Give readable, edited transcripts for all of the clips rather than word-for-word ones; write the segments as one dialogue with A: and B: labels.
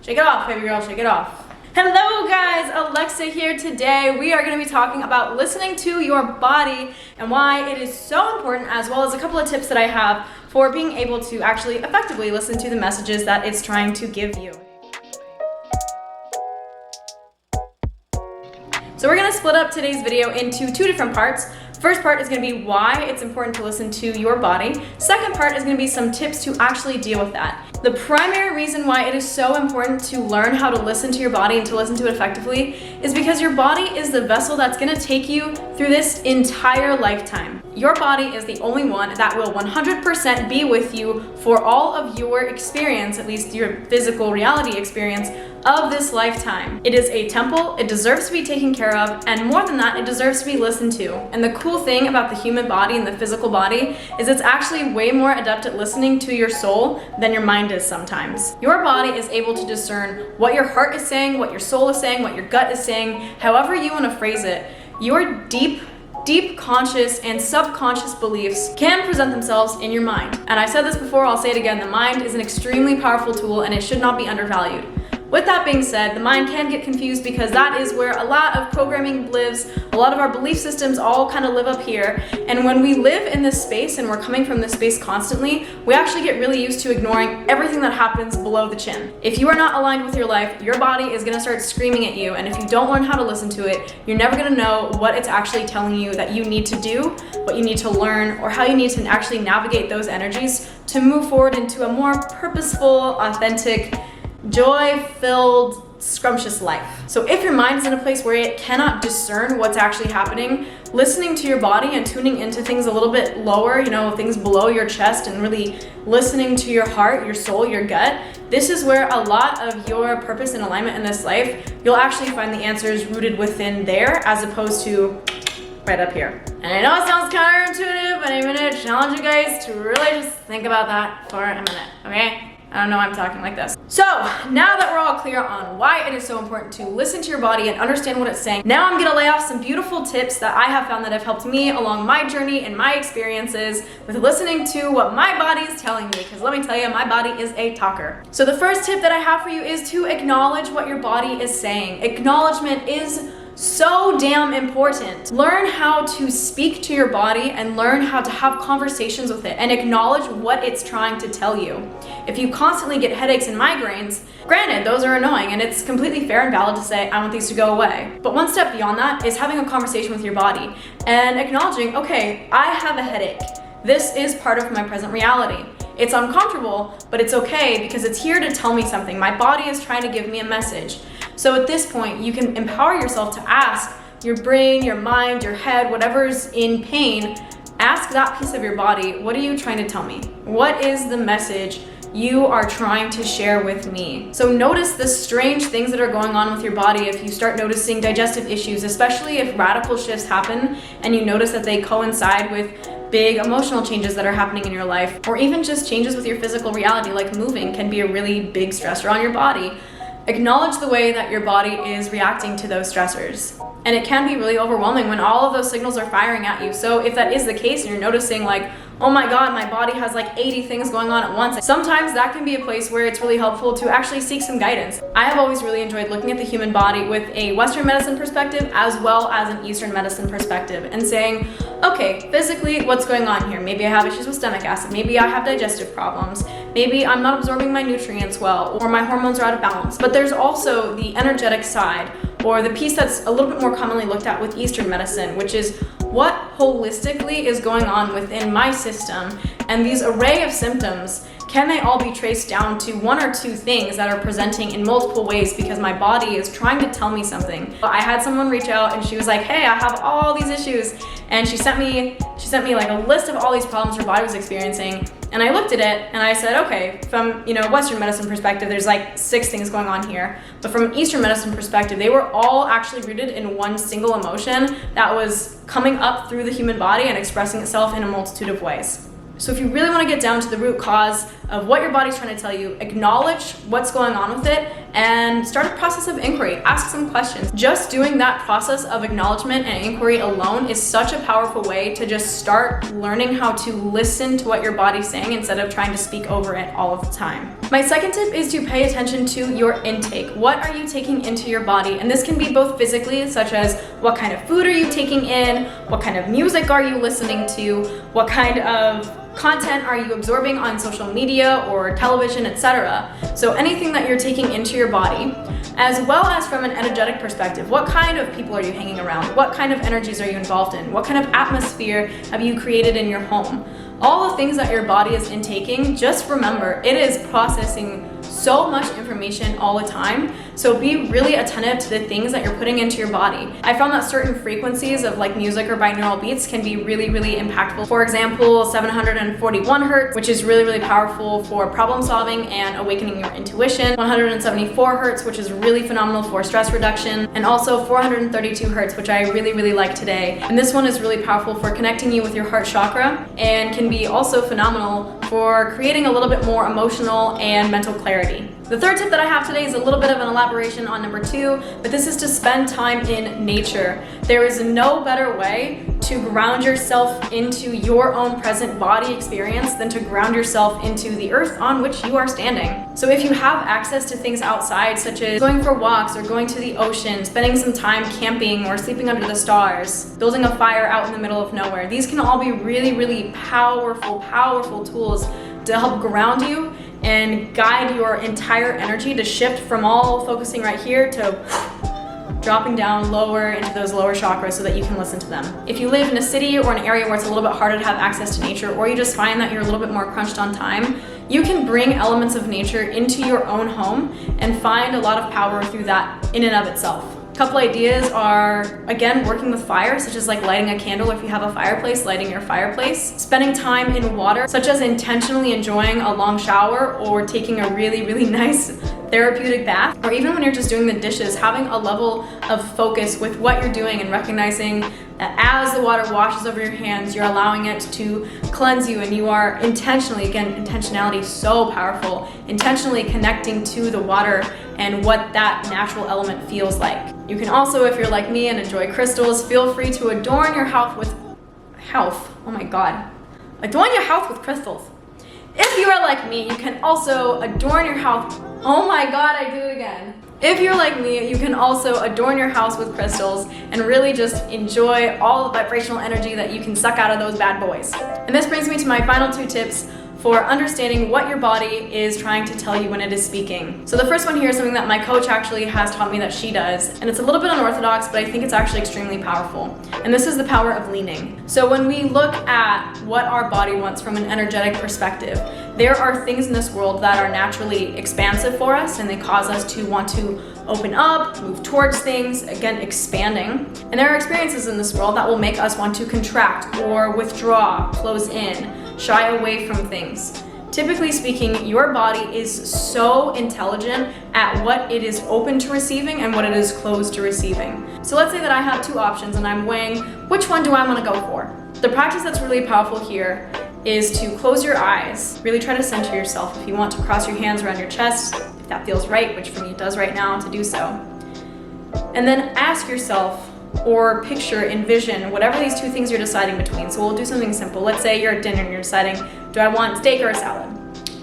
A: Shake it off, baby girl, shake it off. Hello guys, Alexa here. Today we are going to be talking about listening to your body and why it is so important, as well as a couple of tips that I have for being able to actually effectively listen to the messages that it's trying to give you. So we're going to split up today's video into two different parts. First part is going to be why it's important to listen to your body. Second part is going to be some tips to actually deal with that. The primary reason why it is so important to learn how to listen to your body and to listen to it effectively is because your body is the vessel that's going to take you through this entire lifetime. Your body is the only one that will 100% be with you for all of your experience, at least your physical reality experience of this lifetime. It is a temple, it deserves to be taken care of, and more than that, it deserves to be listened to. And the cool thing about the human body and the physical body is it's actually way more adept at listening to your soul than your mind is sometimes. Your body is able to discern what your heart is saying, what your soul is saying, what your gut is saying, however you want to phrase it. Your deep conscious and subconscious beliefs can present themselves in your mind. And I said this before, I'll say it again, the mind is an extremely powerful tool and it should not be undervalued. With that being said, the mind can get confused because that is where a lot of programming lives. A lot of our belief systems all kind of live up here. And when we live in this space and we're coming from this space constantly, we actually get really used to ignoring everything that happens below the chin. If you are not aligned with your life, your body is going to start screaming at you. And if you don't learn how to listen to it, you're never going to know what it's actually telling you that you need to do, what you need to learn, or how you need to actually navigate those energies to move forward into a more purposeful, authentic, joy-filled, scrumptious life. So if your mind is in a place where it cannot discern what's actually happening, listening to your body and tuning into things a little bit lower, things below your chest, and really listening to your heart, your soul, your gut, this is where a lot of your purpose and alignment in this life, you'll actually find the answers rooted within there as opposed to right up here. And I know it sounds counterintuitive, but I'm gonna challenge you guys to really just think about that for a minute, okay? I don't know why I'm talking like this. So now that we're all clear on why it is so important to listen to your body and understand what it's saying, now I'm gonna lay off some beautiful tips that I have found that have helped me along my journey and my experiences with listening to what my body is telling me, because let me tell you, my body is a talker. So the first tip that I have for you is to acknowledge what your body is saying. Acknowledgement is so damn important. Learn how to speak to your body and learn how to have conversations with it and acknowledge what it's trying to tell you. If you constantly get headaches and migraines, granted, those are annoying and it's completely fair and valid to say, I want these to go away. But one step beyond that is having a conversation with your body and acknowledging, okay, I have a headache. This is part of my present reality. It's uncomfortable, but it's okay because it's here to tell me something. My body is trying to give me a message. So at this point, you can empower yourself to ask your brain, your mind, your head, whatever's in pain, ask that piece of your body, what are you trying to tell me? What is the message you are trying to share with me? So notice the strange things that are going on with your body if you start noticing digestive issues, especially if radical shifts happen and you notice that they coincide with big emotional changes that are happening in your life, or even just changes with your physical reality, like moving can be a really big stressor on your body. Acknowledge the way that your body is reacting to those stressors. And it can be really overwhelming when all of those signals are firing at you. So if that is the case and you're noticing like, oh my God, my body has like 80 things going on at once, sometimes that can be a place where it's really helpful to actually seek some guidance. I have always really enjoyed looking at the human body with a Western medicine perspective as well as an Eastern medicine perspective and saying, okay, physically, what's going on here? Maybe I have issues with stomach acid. Maybe I have digestive problems. Maybe I'm not absorbing my nutrients well, or my hormones are out of balance. But there's also the energetic side, or the piece that's a little bit more commonly looked at with Eastern medicine, which is what holistically is going on within my system. And these array of symptoms, can they all be traced down to one or two things that are presenting in multiple ways because my body is trying to tell me something? I had someone reach out and she was like, hey, I have all these issues. And she sent me like a list of all these problems her body was experiencing. And I looked at it and I said, okay, from Western medicine perspective, there's like 6 things going on here. But from an Eastern medicine perspective, they were all actually rooted in one single emotion that was coming up through the human body and expressing itself in a multitude of ways. So if you really want to get down to the root cause of what your body's trying to tell you, acknowledge what's going on with it and start a process of inquiry. Ask some questions. Just doing that process of acknowledgement and inquiry alone is such a powerful way to just start learning how to listen to what your body's saying instead of trying to speak over it all of the time. My second tip is to pay attention to your intake. What are you taking into your body? And this can be both physically, such as what kind of food are you taking in, what kind of music are you listening to, what kind of content are you absorbing on social media or television, etc. So anything that you're taking into your body, as well as from an energetic perspective. What kind of people are you hanging around? What kind of energies are you involved in? What kind of atmosphere have you created in your home? All the things that your body is intaking, just remember, it is processing so much information all the time. So be really attentive to the things that you're putting into your body. I found that certain frequencies of like music or binaural beats can be really, really impactful. For example, 741 hertz, which is really, really powerful for problem solving and awakening your intuition. 174 hertz, which is really phenomenal for stress reduction. And also 432 hertz, which I really, really like today. And this one is really powerful for connecting you with your heart chakra and can be also phenomenal for creating a little bit more emotional and mental clarity. The third tip that I have today is a little bit of an elaboration on number 2, but this is to spend time in nature. There is no better way to ground yourself into your own present body experience than to ground yourself into the earth on which you are standing. So if you have access to things outside, such as going for walks or going to the ocean, spending some time camping or sleeping under the stars, building a fire out in the middle of nowhere, these can all be really, really powerful, powerful tools to help ground you and guide your entire energy to shift from all focusing right here to dropping down lower into those lower chakras so that you can listen to them. If you live in a city or an area where it's a little bit harder to have access to nature, or you just find that you're a little bit more crunched on time, you can bring elements of nature into your own home and find a lot of power through that in and of itself. A couple ideas are, again, working with fire, such as like lighting a candle if you have a fireplace, lighting your fireplace. Spending time in water, such as intentionally enjoying a long shower or taking a really, really nice therapeutic bath. Or even when you're just doing the dishes, having a level of focus with what you're doing and recognizing that as the water washes over your hands, you're allowing it to cleanse you, and you are intentionally, again, intentionality is so powerful, intentionally connecting to the water and what that natural element feels like. You can also, if you're like me and enjoy crystals, feel free to adorn your house with adorn your house with crystals. If you are like me, you can also adorn your house. Oh my God, I do it again. If you're like me, you can also adorn your house with crystals and really just enjoy all the vibrational energy that you can suck out of those bad boys. And this brings me to my final 2 tips for understanding what your body is trying to tell you when it is speaking. So the first one here is something that my coach actually has taught me that she does, and it's a little bit unorthodox, but I think it's actually extremely powerful. And this is the power of leaning. So when we look at what our body wants from an energetic perspective, there are things in this world that are naturally expansive for us, and they cause us to want to open up, move towards things, again, expanding. And there are experiences in this world that will make us want to contract or withdraw, close in, shy away from things. Typically speaking, your body is so intelligent at what it is open to receiving and what it is closed to receiving. So let's say that I have 2 options and I'm weighing which one do I want to go for. The practice that's really powerful here is to close your eyes, really try to center yourself. If you want to cross your hands around your chest, if that feels right, which for me it does right now, to do so. And then ask yourself, or picture, envision, whatever these 2 things you're deciding between. So we'll do something simple. Let's say you're at dinner and you're deciding, do I want steak or a salad?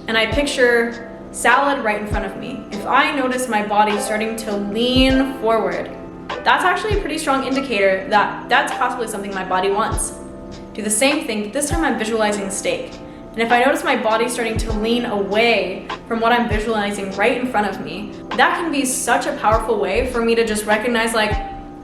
A: And I picture salad right in front of me. If I notice my body starting to lean forward, that's actually a pretty strong indicator that that's possibly something my body wants. Do the same thing, but this time I'm visualizing steak. And if I notice my body starting to lean away from what I'm visualizing right in front of me, that can be such a powerful way for me to just recognize, like,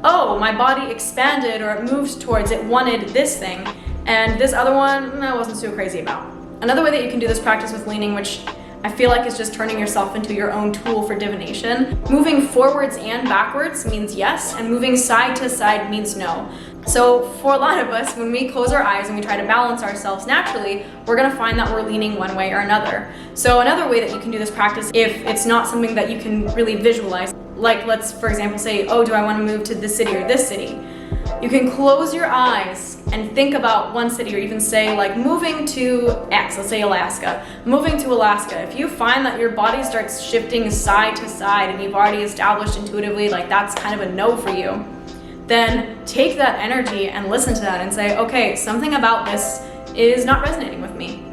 A: oh, my body expanded or it moved towards, it wanted this thing, and this other one I wasn't so crazy about. Another way that you can do this practice with leaning, which I feel like is just turning yourself into your own tool for divination. Moving forwards and backwards means yes, and moving side to side means no. So for a lot of us, when we close our eyes and we try to balance ourselves naturally, we're gonna find that we're leaning one way or another. So another way that you can do this practice, if it's not something that you can really visualize, like let's, for example, say, oh, do I wanna move to this city or this city? You can close your eyes and think about one city, or even say like moving to X, let's say Alaska, moving to Alaska. If you find that your body starts shifting side to side and you've already established intuitively like that's kind of a no for you, then take that energy and listen to that and say, okay, something about this is not resonating with me.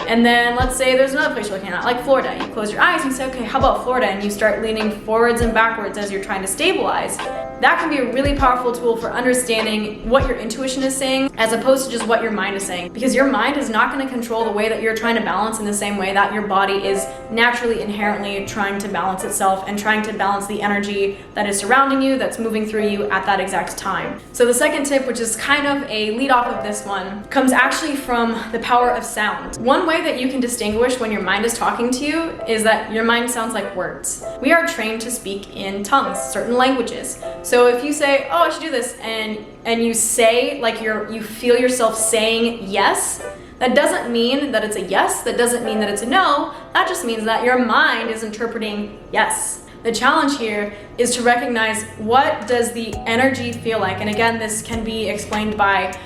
A: And then let's say there's another place you're looking at, like Florida. You close your eyes and you say, okay, how about Florida? And you start leaning forwards and backwards as you're trying to stabilize. That can be a really powerful tool for understanding what your intuition is saying as opposed to just what your mind is saying. Because your mind is not going to control the way that you're trying to balance in the same way that your body is naturally, inherently trying to balance itself and trying to balance the energy that is surrounding you, that's moving through you at that exact time. So the second tip, which is kind of a lead off of this one, comes actually from the power of sound. One way that you can distinguish when your mind is talking to you is that your mind sounds like words. We are trained to speak in tongues, certain languages. So if you say, oh, I should do this, and you say, like you feel yourself saying yes, that doesn't mean that it's a yes, that doesn't mean that it's a no, that just means that your mind is interpreting yes. The challenge here is to recognize, what does the energy feel like? And again, this can be explained by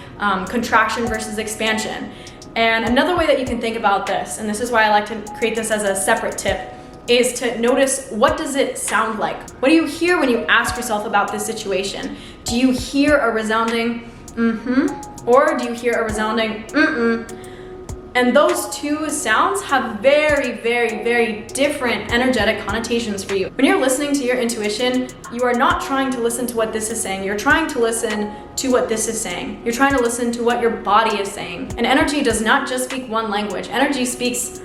A: contraction versus expansion. And another way that you can think about this, and this is why I like to create this as a separate tip, is to notice, what does it sound like? What do you hear when you ask yourself about this situation? Do you hear a resounding mm-hmm? Or do you hear a resounding mm-mm? And those two sounds have very, very, very different energetic connotations for you. When you're listening to your intuition, you are not trying to listen to what this is saying. You're trying to listen to what this is saying. You're trying to listen to what your body is saying. And energy does not just speak one language. Energy speaks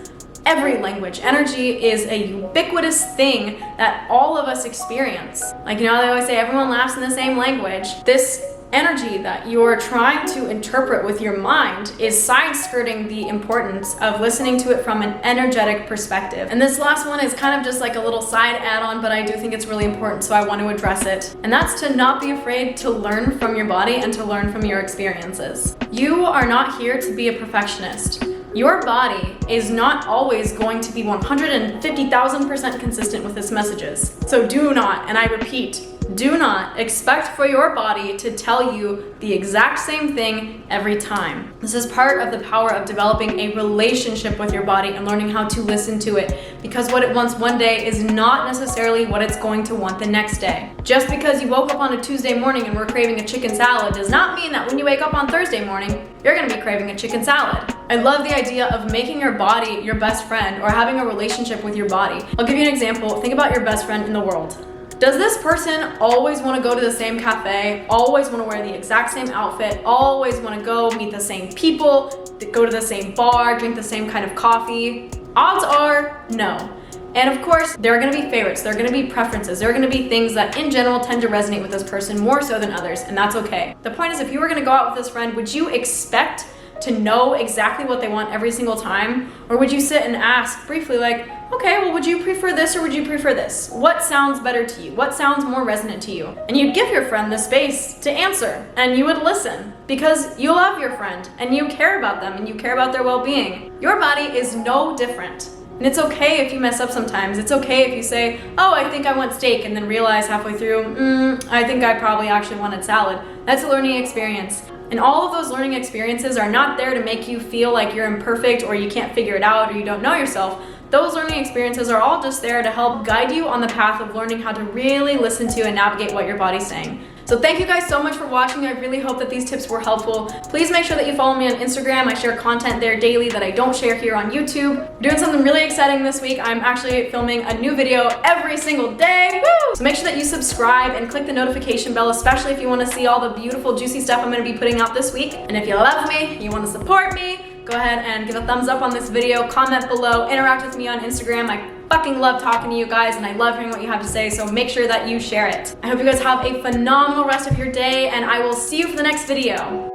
A: every language. Energy is a ubiquitous thing that all of us experience. Like, they always say everyone laughs in the same language. This energy that you're trying to interpret with your mind is side-skirting the importance of listening to it from an energetic perspective. And this last one is kind of just like a little side add-on, but I do think it's really important, so I want to address it. And that's to not be afraid to learn from your body and to learn from your experiences. You are not here to be a perfectionist. Your body is not always going to be 150,000% consistent with its messages. So do not, and I repeat, do not expect for your body to tell you the exact same thing every time. This is part of the power of developing a relationship with your body and learning how to listen to it, because what it wants one day is not necessarily what it's going to want the next day. Just because you woke up on a Tuesday morning and were craving a chicken salad does not mean that when you wake up on Thursday morning, you're gonna be craving a chicken salad. I love the idea of making your body your best friend, or having a relationship with your body. I'll give you an example. Think about your best friend in the world. Does this person always want to go to the same cafe, always want to wear the exact same outfit, always want to go meet the same people, go to the same bar, drink the same kind of coffee? Odds are no. And of course, there are going to be favorites, there are going to be preferences, there are going to be things that in general tend to resonate with this person more so than others, and that's okay. The point is, if you were going to go out with this friend, would you expect to know exactly what they want every single time? Or would you sit and ask briefly, like, okay, well, would you prefer this or would you prefer this? What sounds better to you? What sounds more resonant to you? And you'd give your friend the space to answer, and you would listen, because you love your friend and you care about them and you care about their well-being. Your body is no different. And it's okay if you mess up sometimes. It's okay if you say, oh, I think I want steak, and then realize halfway through, I think I probably actually wanted salad. That's a learning experience. And all of those learning experiences are not there to make you feel like you're imperfect or you can't figure it out or you don't know yourself. Those learning experiences are all just there to help guide you on the path of learning how to really listen to and navigate what your body's saying. So thank you guys so much for watching. I really hope that these tips were helpful. Please make sure that you follow me on Instagram. I share content there daily that I don't share here on YouTube. We're doing something really exciting this week. I'm actually filming a new video every single day. Woo! So make sure that you subscribe and click the notification bell, especially if you want to see all the beautiful, juicy stuff I'm going to be putting out this week. And if you love me, you want to support me, go ahead and give a thumbs up on this video, comment below, interact with me on Instagram. I fucking love talking to you guys and I love hearing what you have to say, so make sure that you share it. I hope you guys have a phenomenal rest of your day, and I will see you for the next video.